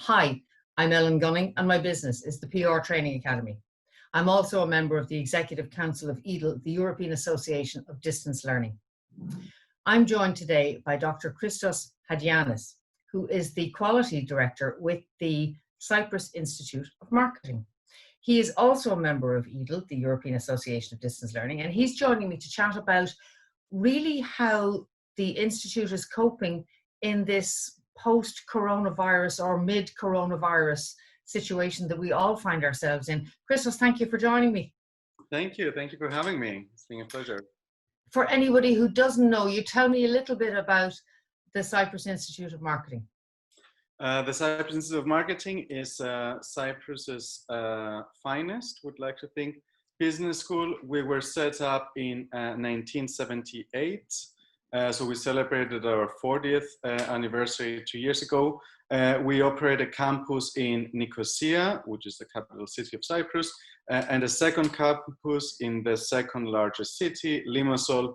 Hi, I'm Ellen Gunning, and my business is the PR Training Academy. I'm also a member of the Executive Council of EDL, the European Association of Distance Learning. I'm joined today by Dr. Christos Hadjiyannis, who is the Quality Director with the Cyprus Institute of Marketing. He is also a member of EDL, the European Association of Distance Learning, and he's joining me to chat about really how the Institute is coping in this post-coronavirus or mid-coronavirus situation that we all find ourselves in. Christos, thank you for joining me. Thank you. Thank you for having me. It's been a pleasure. For anybody who doesn't know, you tell me a little bit about the Cyprus Institute of Marketing. The Cyprus Institute of Marketing is Cyprus's finest, would like to think, business school. We were set up in 1978. So we celebrated our 40th anniversary 2 years ago. We operate a campus in Nicosia, which is the capital city of Cyprus, and a second campus in the second largest city, Limassol.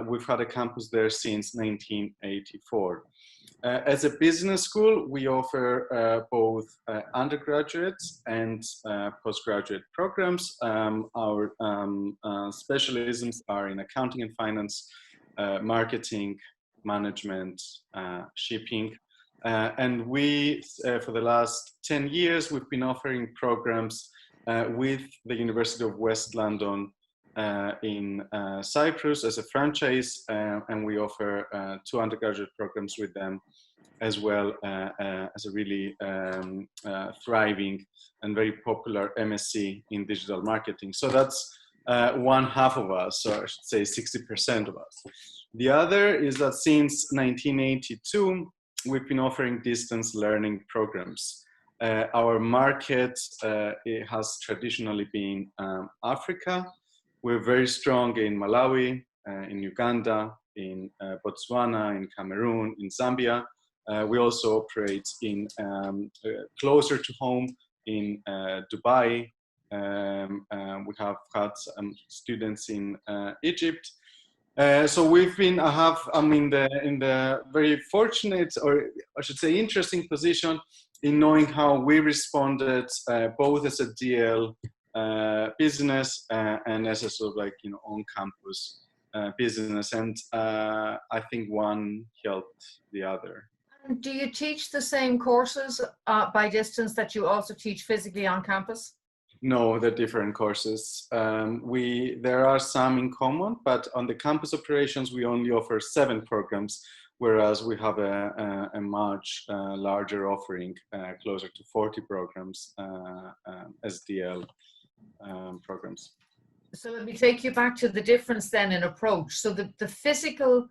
We've had a campus there since 1984. As a business school, we offer both undergraduate and postgraduate programs. Our specialisms are in accounting and finance, marketing, management, shipping. And we, for the last 10 years, we've been offering programs with the University of West London in Cyprus as a franchise, and we offer 2 undergraduate programs with them, as well as a really thriving and very popular MSc in digital marketing. So that's one half of us, or I should say 60% of us. The other is that since 1982, we've been offering distance learning programs. Our market it has traditionally been Africa. We're very strong in Malawi, in Uganda, in Botswana, in Cameroon, in Zambia. We also operate in closer to home in Dubai. We have had students in Egypt. So we've been, I'm in the very fortunate, or I should say interesting position in knowing how we responded both as a DL business and as a sort of like, on-campus business. And I think one helped the other. Do you teach the same courses by distance that you also teach physically on campus? No, they're different courses. There are some in common, but on the campus operations, we only offer 7 programs, whereas we have a much larger offering, closer to 40 programs, SDL programs. So let me take you back to the difference then in approach. So the physical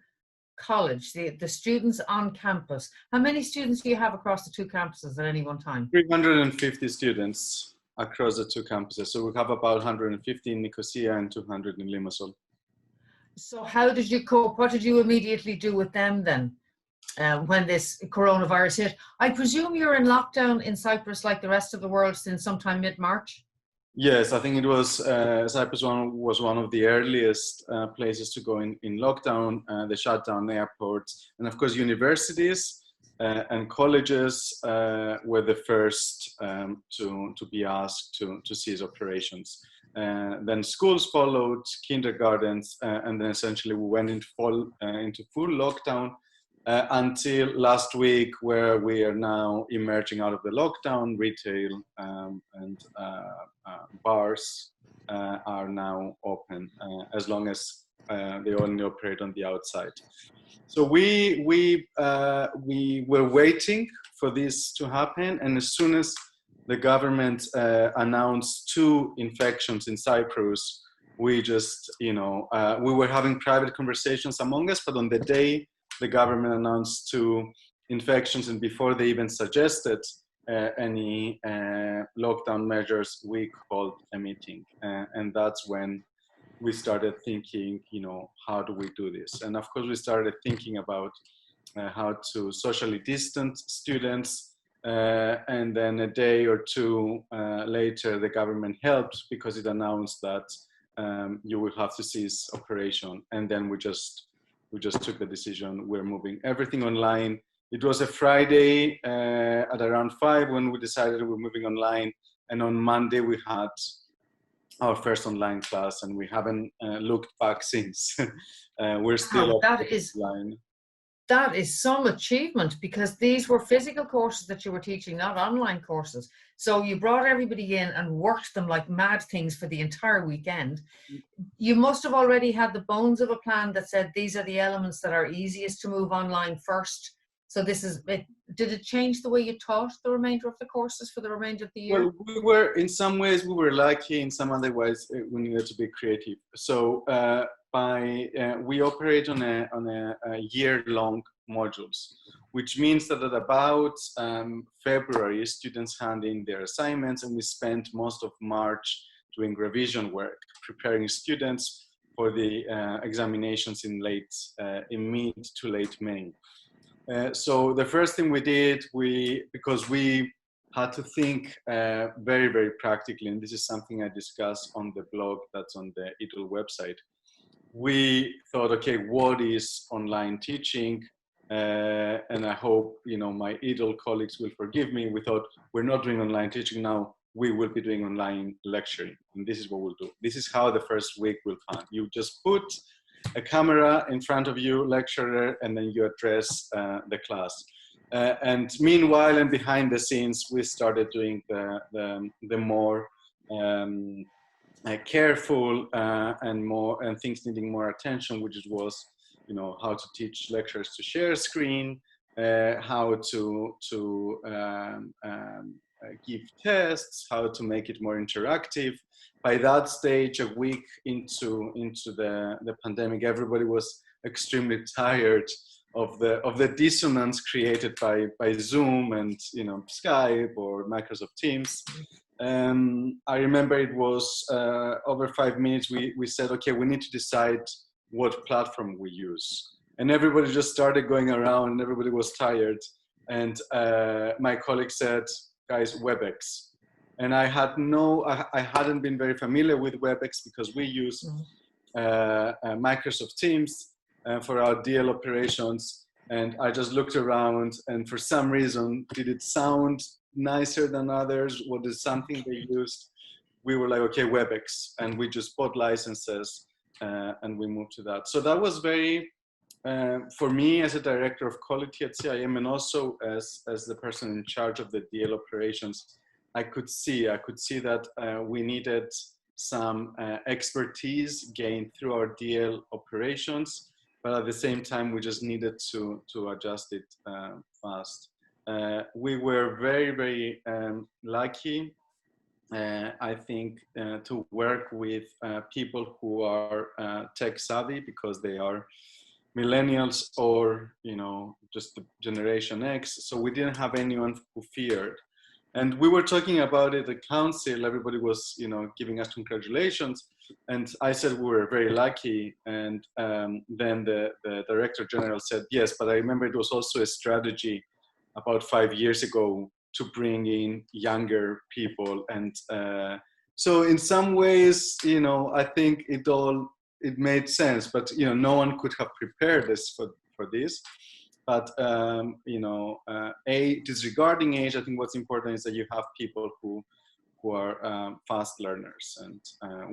college, the students on campus, how many students do you have across the 2 campuses at any one time? 350 students across the 2 campuses. So we have about 150 in Nicosia and 200 in Limassol. So how did you cope? What did you immediately do with them then when this coronavirus hit? I presume you're in lockdown in Cyprus like the rest of the world since sometime mid-March? Yes, I think it was, Cyprus was one of the earliest places to go in lockdown. They shut down airports, and of course universities and colleges were the first to be asked to cease operations. Then schools followed, kindergartens, and then essentially we went into full lockdown until last week, where we are now emerging out of the lockdown. Retail and bars are now open, as long as they only operate on the outside. So we were waiting for this to happen, and as soon as the government announced 2 infections in Cyprus, we just, we were having private conversations among us, but on the day the government announced 2 infections, and before they even suggested any lockdown measures, we called a meeting, and that's when we started thinking, how do we do this? And of course, we started thinking about how to socially distance students. And then a day or 2 later, the government helped because it announced that you will have to cease operation. And then we just took the decision. We're moving everything online. It was a Friday at around 5 when we decided we were moving online. And on Monday, we had our first online class, and we haven't looked back since. We're still online. That is some achievement, because these were physical courses that you were teaching, not online courses. So you brought everybody in and worked them like mad things for the entire weekend. You must have already had the bones of a plan that said these are the elements that are easiest to move online first. So this is it. Did it change the way you taught the remainder of the courses for the remainder of the year? Well, we were, in some ways, we were lucky. In some other ways, we needed to be creative. So we operate on a year-long modules, which means that at about February, students hand in their assignments, and we spent most of March doing revision work, preparing students for the examinations in mid to late May. So the first thing we did, because we had to think very, very practically, and this is something I discuss on the blog that's on the EDL website. We thought, okay, what is online teaching? And I hope, my EDL colleagues will forgive me. We thought, we're not doing online teaching now. We will be doing online lecturing. And this is what we'll do. This is how the first week will come. You just put a camera in front of you, lecturer, and then you address the class. And meanwhile, and behind the scenes, we started doing the more careful and things needing more attention, which was, how to teach lecturers to share screen, how to give tests, how to make it more interactive. By that stage, a week into the pandemic, everybody was extremely tired of the dissonance created by Zoom and Skype or Microsoft Teams. I remember it was over 5 minutes. We said, okay, we need to decide what platform we use, and everybody just started going around, and everybody was tired. And my colleague said, guys, WebEx. And I hadn't been very familiar with WebEx because we use Microsoft Teams for our DL operations. And I just looked around, and for some reason, did it sound nicer than others? What is something they used? We were like, okay, WebEx. And we just bought licenses and we moved to that. So that was very, for me as a director of quality at CIM, and also as the person in charge of the DL operations, I could see that we needed some expertise gained through our DL operations, but at the same time, we just needed to adjust it fast. We were very, very lucky, I think, to work with people who are tech savvy, because they are millennials or, just the Generation X. So we didn't have anyone who feared. And we were talking about it at council. Everybody was, giving us congratulations. And I said we were very lucky. And then the director general said, yes, but I remember it was also a strategy about 5 years ago to bring in younger people. And so in some ways, I think it made sense, but, no one could have prepared us for this. But, disregarding age, I think what's important is that you have people who are fast learners and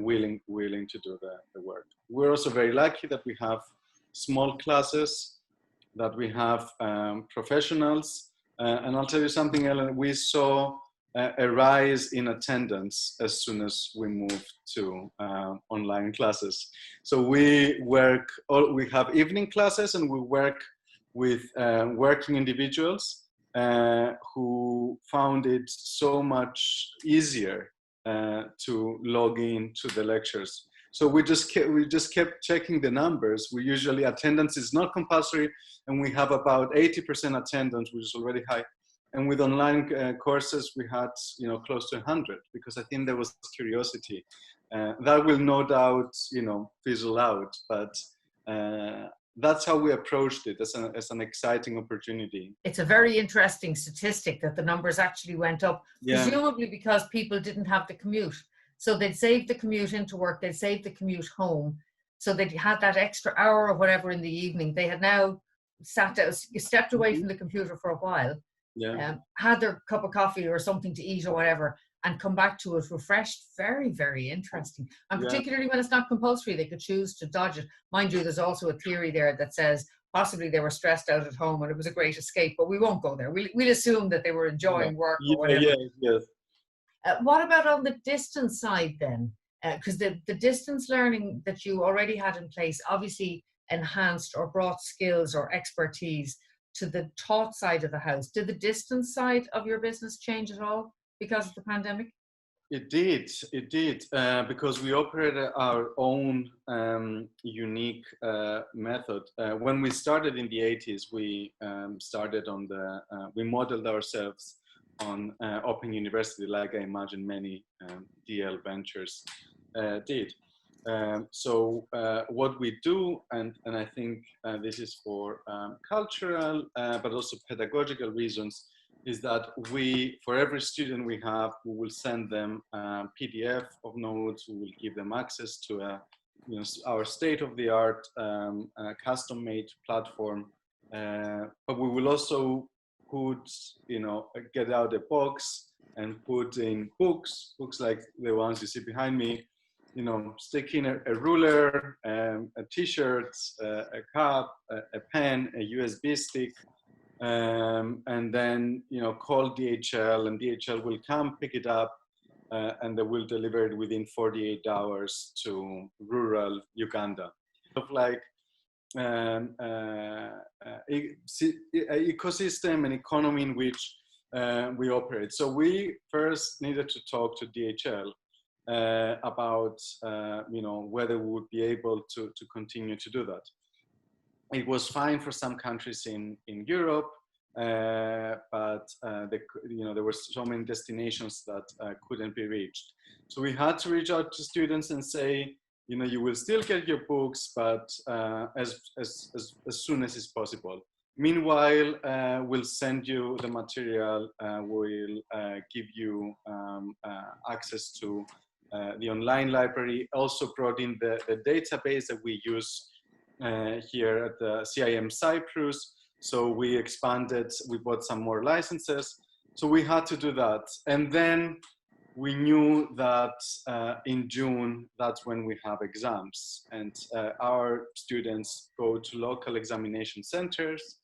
willing to do the work. We're also very lucky that we have small classes, that we have professionals. And I'll tell you something, Ellen, we saw a rise in attendance as soon as we moved to online classes. So we have evening classes, and we work with working individuals who found it so much easier to log in to the lectures. So we just kept checking the numbers. We usually, attendance is not compulsory, and we have about 80% attendance, which is already high. And with online courses, we had close to 100, because I think there was curiosity. That will no doubt fizzle out, but that's how we approached it, as an exciting opportunity. It's a very interesting statistic that the numbers actually went up, presumably because people didn't have the commute. So they'd save the commute into work, they'd save the commute home. So they'd had that extra hour or whatever in the evening. They had now sat down, stepped away from the computer for a while, Yeah. had their cup of coffee or something to eat or whatever, and come back to it refreshed. Very, very interesting. And Yeah. particularly when it's not compulsory, they could choose to dodge it. Mind you, there's also a theory there that says possibly they were stressed out at home and it was a great escape, but we won't go there. We'll assume that they were enjoying work or whatever. Yeah, yes. What about on the distance side then? Because the distance learning that you already had in place obviously enhanced or brought skills or expertise to the taught side of the house. Did the distance side of your business change at all because of the pandemic? It did, because we operated our own unique method. When we started in the 80s, we started on we modeled ourselves on Open University, like I imagine many DL ventures did. So what we do, and I think this is for cultural but also pedagogical reasons, is that for every student we have, we will send them a PDF of notes. We will give them access to our state-of-the-art custom-made platform. But we will also get out a box and put in books like the ones you see behind me. Stick in a ruler, a T-shirt, a cup, a pen, a USB stick. And then call DHL, and DHL will come pick it up, and they will deliver it within 48 hours to rural Uganda. Like ecosystem and economy in which we operate. So we first needed to talk to DHL about whether we would be able to continue to do that. It was fine for some countries in Europe, but there were so many destinations that couldn't be reached. So we had to reach out to students and say, you will still get your books, but as soon as is possible. Meanwhile, we'll send you the material. We'll give you access to the online library. Also brought in the database that we use here at the CIM Cyprus. So we expanded, we bought some more licenses. So we had to do that. And then we knew that in June, that's when we have exams. And our students go to local examination centers,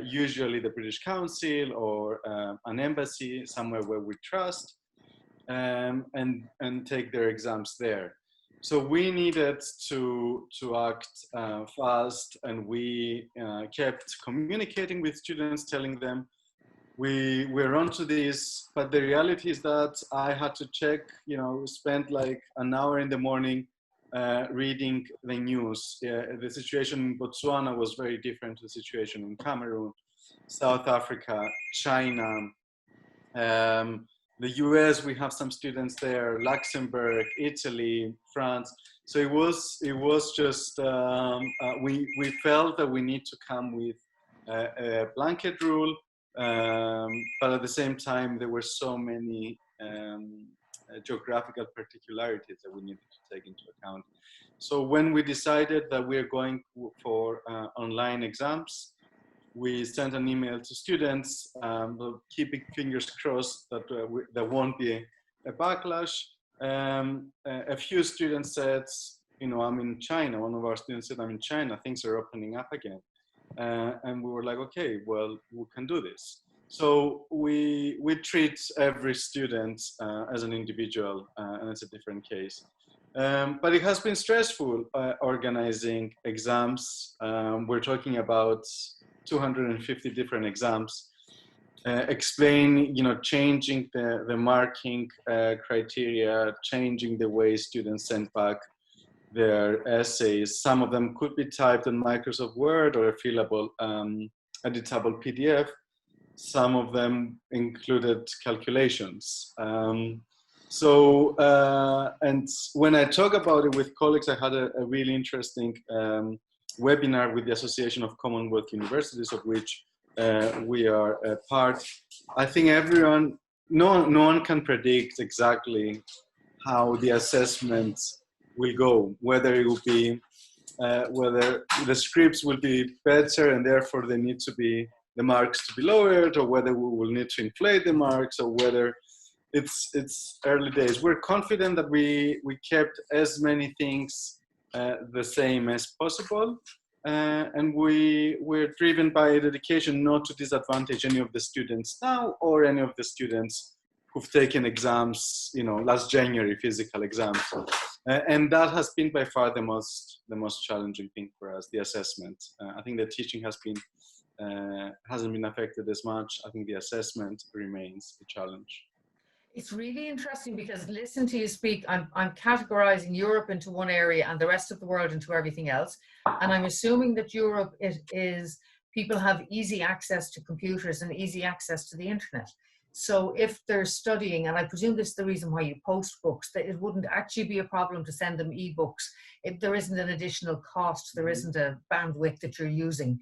usually the British Council or an embassy, somewhere where we trust, and take their exams there. So we needed to act fast, and we kept communicating with students, telling them we're onto this. But the reality is that I had to check, spend like an hour in the morning reading the news. The situation in Botswana was very different to the situation in Cameroon, South Africa, China. The US, we have some students there, Luxembourg, Italy, France. So it was just, we felt that we need to come with a blanket rule, but at the same time, there were so many geographical particularities that we needed to take into account. So when we decided that we're going for online exams, we sent an email to students, keeping fingers crossed that there won't be a backlash. A few students said, I'm in China. One of our students said, I'm in China. Things are opening up again. And we were like, okay, well, we can do this. So we treat every student as an individual, and it's a different case. But it has been stressful organizing exams. We're talking about 250 different exams, changing the marking criteria, changing the way students send back their essays. Some of them could be typed in Microsoft Word or a fillable, editable PDF. Some of them included calculations. And when I talk about it with colleagues, I had a really interesting webinar with the Association of Commonwealth Universities, of which we are a part. I think no one can predict exactly how the assessment will go, whether it will be whether the scripts will be better and therefore they need to be the marks to be lowered, or whether we will need to inflate the marks, or whether it's early days. We're confident that we kept as many things the same as possible, and we're driven by dedication not to disadvantage any of the students now or any of the students who've taken exams, last January, physical exams. And that has been by far the most challenging thing for us, the assessment. I think the teaching hasn't been affected as much. I think the assessment remains a challenge. It's really interesting because listen to you speak, I'm categorizing Europe into one area and the rest of the world into everything else. And I'm assuming that Europe is people have easy access to computers and easy access to the internet. So if they're studying, and I presume this is the reason why you post books, that it wouldn't actually be a problem to send them ebooks if there isn't an additional cost, there isn't a bandwidth that you're using.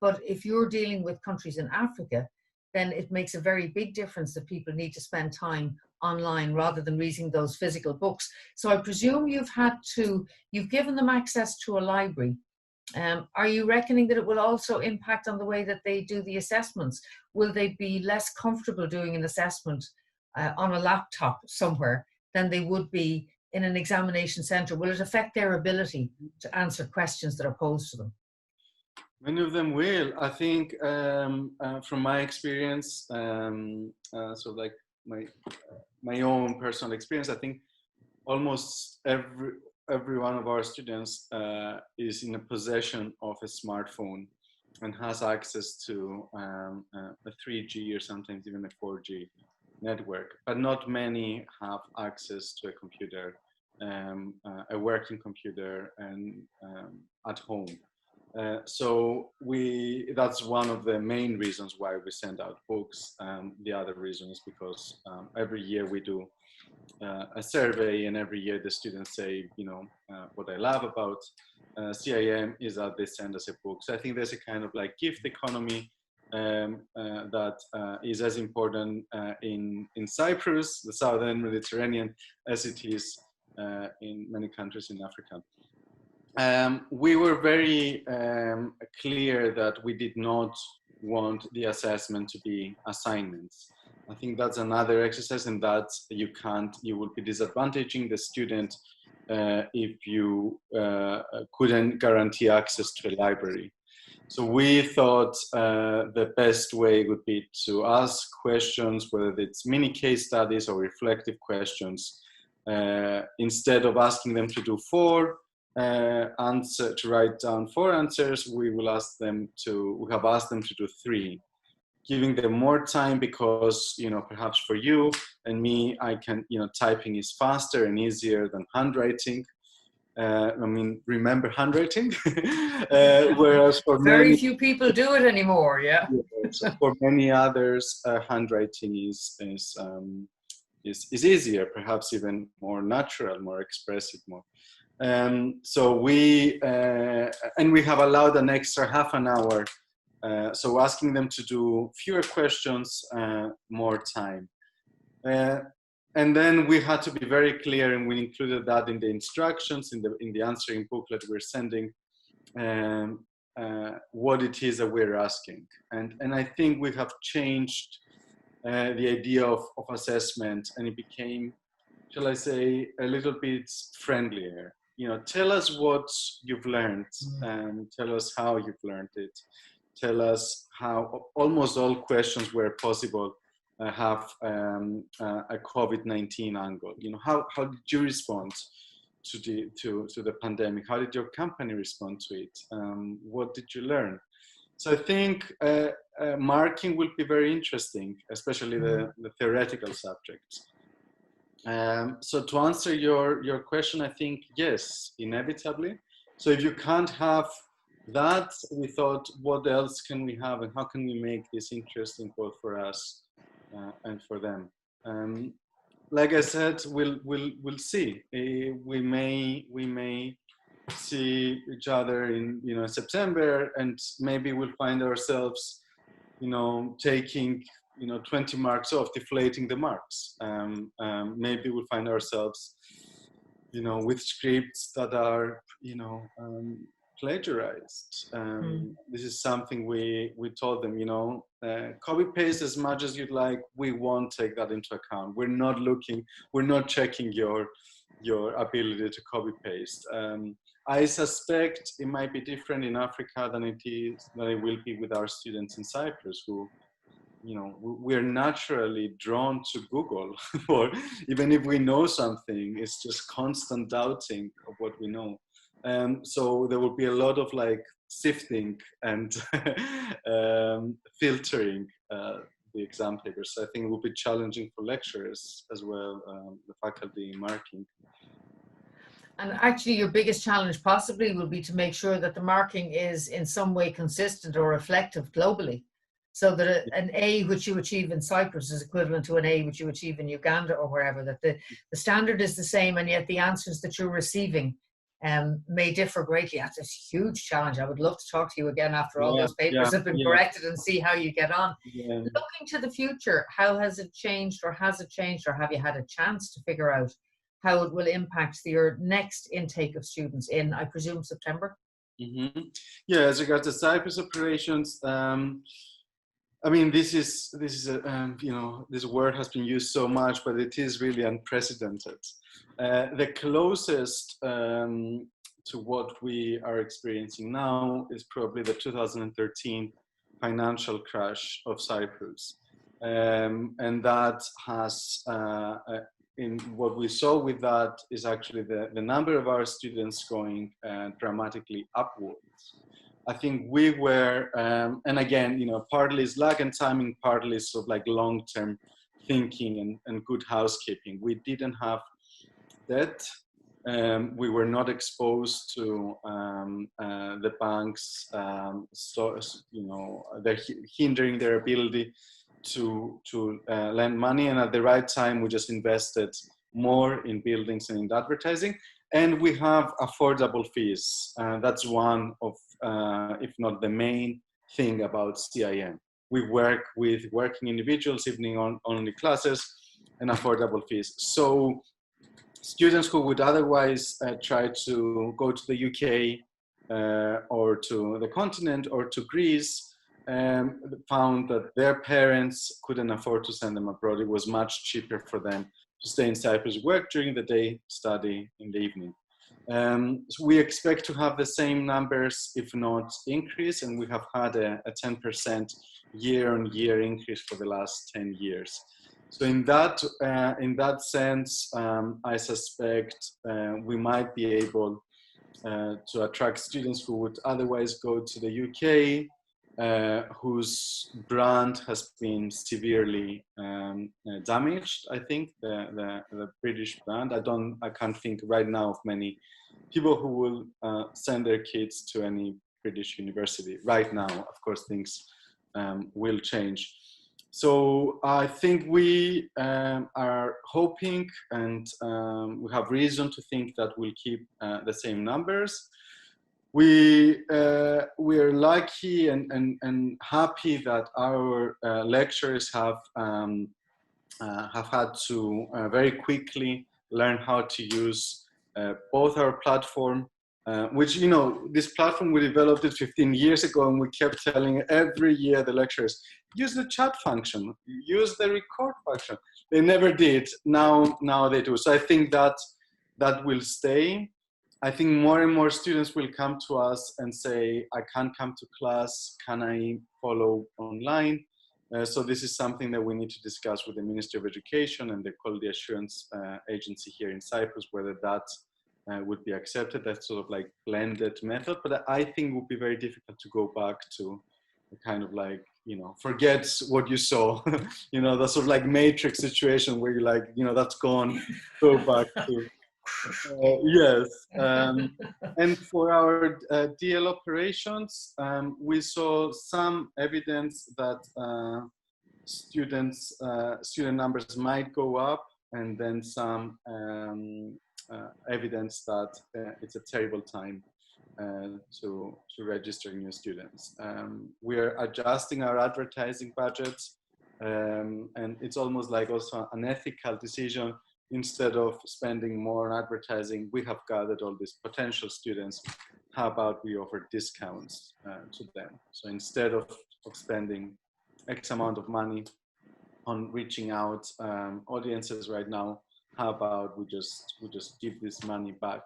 But if you're dealing with countries in Africa, then it makes a very big difference that people need to spend time online rather than reading those physical books. So I presume you've given them access to a library. Are you reckoning that it will also impact on the way that they do the assessments? Will they be less comfortable doing an assessment on a laptop somewhere than they would be in an examination center? Will it affect their ability to answer questions that are posed to them? Many of them will. I think from my experience, so like my own personal experience, I think almost every one of our students is in a possession of a smartphone and has access to a 3G or sometimes even a 4G network, but not many have access to a computer, a working computer, and at home. So that's one of the main reasons why we send out books. The other reason is because every year we do a survey, and every year the students say, what I love about CIM is that they send us a book. So I think there's a kind of like gift economy that is as important in Cyprus, the southern Mediterranean, as it is in many countries in Africa. We were very clear that we did not want the assessment to be assignments. I think that's another exercise, and that you will be disadvantaging the student if you couldn't guarantee access to a library. So we thought the best way would be to ask questions, whether it's mini case studies or reflective questions, instead of asking them to do to write down 4 answers. We have asked them to do 3, giving them more time because, perhaps for you and me, typing is faster and easier than handwriting. Remember handwriting? Whereas for very few people do it anymore, yeah. So for many others, handwriting is easier, perhaps even more natural, more expressive, more. So we have allowed an extra half an hour, so asking them to do fewer questions, more time. And then we had to be very clear, and we included that in the instructions, in the answering booklet we're sending, what it is that we're asking. And I think we have changed the idea of assessment, and it became, shall I say, a little bit friendlier. Tell us what you've learned, and tell us how you've learned it. Tell us how almost all questions where possible have a COVID-19 angle. How did you respond to the pandemic? How did your company respond to it? What did you learn? So I think marking will be very interesting, especially the theoretical subjects. So to answer your question, I think yes, inevitably. So if you can't have that, we thought, what else can we have, and how can we make this interesting both for us and for them? Like I said, we'll see. We may see each other in September, and maybe we'll find ourselves taking 20 marks off, deflating the marks. Maybe we'll find ourselves with scripts that are, plagiarized. This is something we told them, copy paste as much as you'd like. We won't take that into account. We're not checking your ability to copy paste. I suspect it might be different in Africa than it will be with our students in Cyprus, who, we're naturally drawn to Google, or even if we know something, it's just constant doubting of what we know. So there will be a lot of sifting and filtering the exam papers. So I think it will be challenging for lecturers as well, the faculty marking. And actually, your biggest challenge possibly will be to make sure that the marking is in some way consistent or reflective globally, so that an A which you achieve in Cyprus is equivalent to an A which you achieve in Uganda or wherever, that the standard is the same, and yet the answers that you're receiving may differ greatly. That's a huge challenge. I would love to talk to you again after all those papers have been corrected and see how you get on. Looking to the future, how has it changed, or have you had a chance to figure out how it will impact your next intake of students in, I presume, September? Mm-hmm. Yeah, as regards to Cyprus operations, I mean, this is this word has been used so much, but it is really unprecedented. The closest to what we are experiencing now is probably the 2013 financial crash of Cyprus, and that has in what we saw with that is actually the number of our students going dramatically upwards. I think we were, and again, partly is luck and timing, partly is sort of long-term thinking and good housekeeping. We didn't have debt. We were not exposed to the banks, they're hindering their ability to lend money. And at the right time, we just invested more in buildings and in advertising. And we have affordable fees. That's one of, if not the main thing about CIM. We work with working individuals, evening-only classes, and affordable fees. So students who would otherwise try to go to the UK or to the continent or to Greece found that their parents couldn't afford to send them abroad. It was much cheaper for them to stay in Cyprus, work during the day, study in the evening. So we expect to have the same numbers, if not increase, and we have had a 10% year-on-year increase for the last 10 years. So in that sense, I suspect we might be able to attract students who would otherwise go to the UK, whose brand has been severely damaged. I think the British brand. I can't think right now of many people who will send their kids to any British university right now. Of course, things will change. So I think we are hoping, and we have reason to think that we'll keep the same numbers. We are lucky and happy that our lecturers have had to very quickly learn how to use both our platform, which, this platform, we developed it 15 years ago, and we kept telling every year the lecturers, use the chat function, use the record function. They never did. Now they do. So I think that will stay. I think more and more students will come to us and say, I can't come to class, can I follow online? So this is something that we need to discuss with the Ministry of Education and the Quality Assurance Agency here in Cyprus, whether that would be accepted. That's sort of blended method, but I think it would be very difficult to go back to a kind of forget what you saw, that sort of matrix situation where you're that's gone, go back to. Yes, and for our DL operations, we saw some evidence that student numbers might go up, and then some evidence that it's a terrible time to register new students. We are adjusting our advertising budgets, and it's almost also an ethical decision, instead of spending more on advertising, we have gathered all these potential students. How about we offer discounts to them? So instead of spending X amount of money on reaching out audiences right now, how about we just give this money back,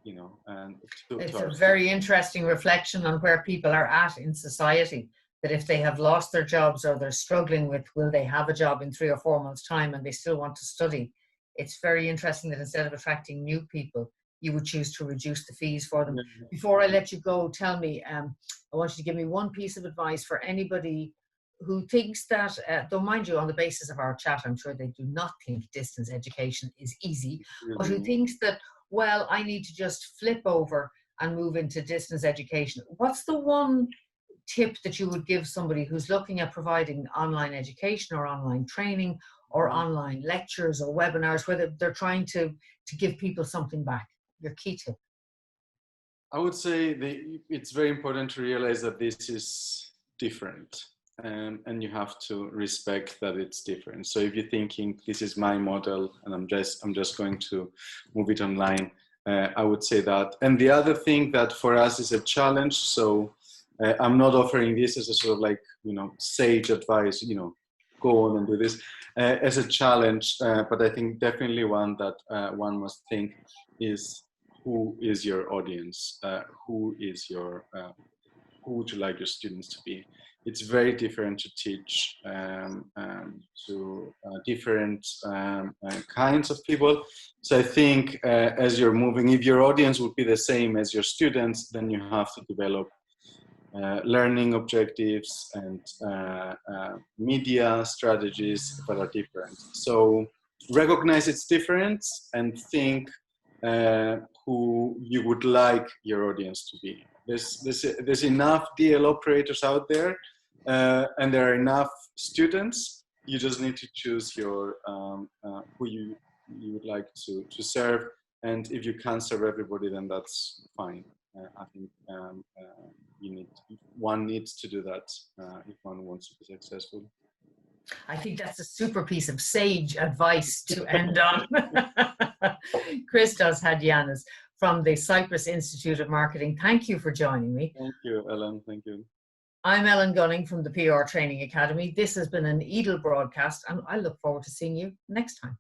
you know, and it's a very interesting reflection on where people are at in society, that if they have lost their jobs or they're struggling with will they have a job in 3 or 4 months time and they still want to study, it's very interesting that instead of attracting new people, you would choose to reduce the fees for them. Before I let you go, tell me, I want you to give me one piece of advice for anybody who thinks that, though mind you, on the basis of our chat, I'm sure they do not think distance education is easy, but who thinks that, well, I need to just flip over and move into distance education. What's the one tip that you would give somebody who's looking at providing online education or online training or online lectures or webinars, where they're trying to give people something back? Your key tip. I would say it's very important to realize that this is different. And you have to respect that it's different. So if you're thinking this is my model and I'm just going to move it online, I would say that. And the other thing that for us is a challenge. So I'm not offering this as a sort of like, you know, sage advice, you know, go on and do this as a challenge. But I think definitely one that one must think is, who is your audience? Who would you like your students to be? It's very different to teach to different kinds of people. So I think as you're moving, if your audience would be the same as your students, then you have to develop learning objectives and media strategies that are different. So recognize its difference and think who you would like your audience to be. There's enough DL operators out there, and there are enough students. You just need to choose your who you would like to serve, and if you can't serve everybody, then that's fine. I think one needs to do that if one wants to be successful. I think that's a super piece of sage advice to end on. Christos Hadjiyannis from the Cyprus Institute of Marketing. Thank you for joining me. Thank you, Ellen. Thank you. I'm Ellen Gunning from the PR Training Academy. This has been an EDL broadcast, and I look forward to seeing you next time.